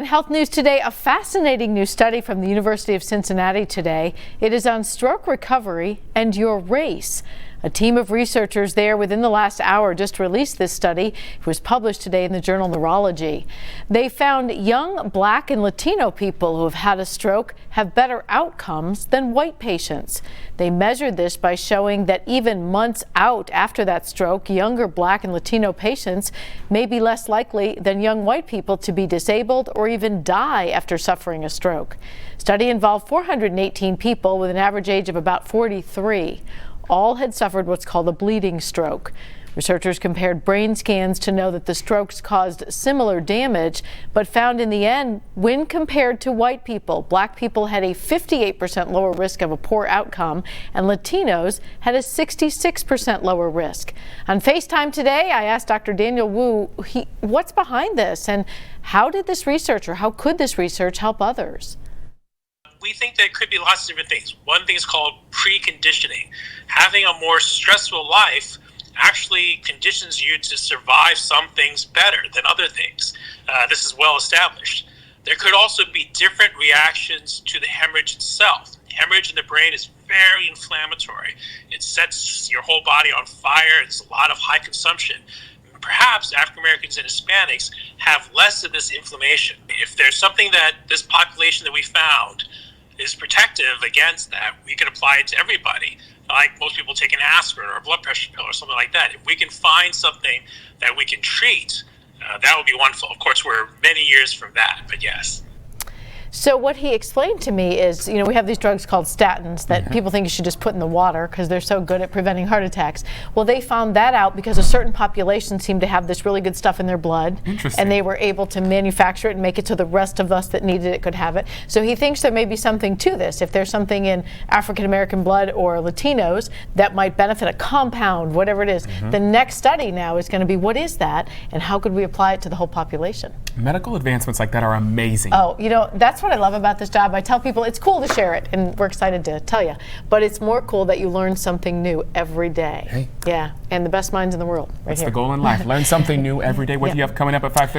Health News Today, a fascinating new study from the University of Cincinnati today. It is on stroke recovery and your race. A team of researchers there within the last hour just released this study. It was published today in the Journal of Neurology. They found young Black and Latino people who have had a stroke have better outcomes than white patients. They measured this by showing that even months out after that stroke, younger Black and Latino patients may be less likely than young white people to be disabled or even die after suffering a stroke. Study involved 418 people with an average age of about 43. All had suffered what's called a bleeding stroke. Researchers compared brain scans to know that the strokes caused similar damage, but found in the end, when compared to white people, Black people had a 58% lower risk of a poor outcome, and Latinos had a 66% lower risk. On FaceTime today, I asked Dr. Daniel Wu, what's behind this, and how could this research help others? We think there could be lots of different things. One thing is called preconditioning. Having a more stressful life actually conditions you to survive some things better than other things. This is well established. There could also be different reactions to the hemorrhage itself. Hemorrhage in the brain is very inflammatory. It sets your whole body on fire. It's a lot of high consumption. Perhaps African Americans and Hispanics have less of this inflammation. If there's something that this population that we found is protective against that, we could apply it to everybody. Like most people take an aspirin or a blood pressure pill or something like that. If we can find something that we can treat, that would be wonderful. Of course, we're many years from that, but yes. So what he explained to me is, we have these drugs called statins that people think you should just put in the water because they're so good at preventing heart attacks. Well, they found that out because a certain population seemed to have this really good stuff in their blood. And they were able to manufacture it and make it so the rest of us that needed it could have it. So he thinks there may be something to this. If there's something in African American blood or Latinos that might benefit a compound, whatever it is, the next study now is going to be what is that and how could we apply it to the whole population? Medical advancements like that are amazing. Oh, that's what I love about this job. I tell people it's cool to share it, and we're excited to tell you. But it's more cool that you learn something new every day. Hey. Yeah, and the best minds in the world. That's the goal in life. Learn something new every day. What do you have coming up at 5:30?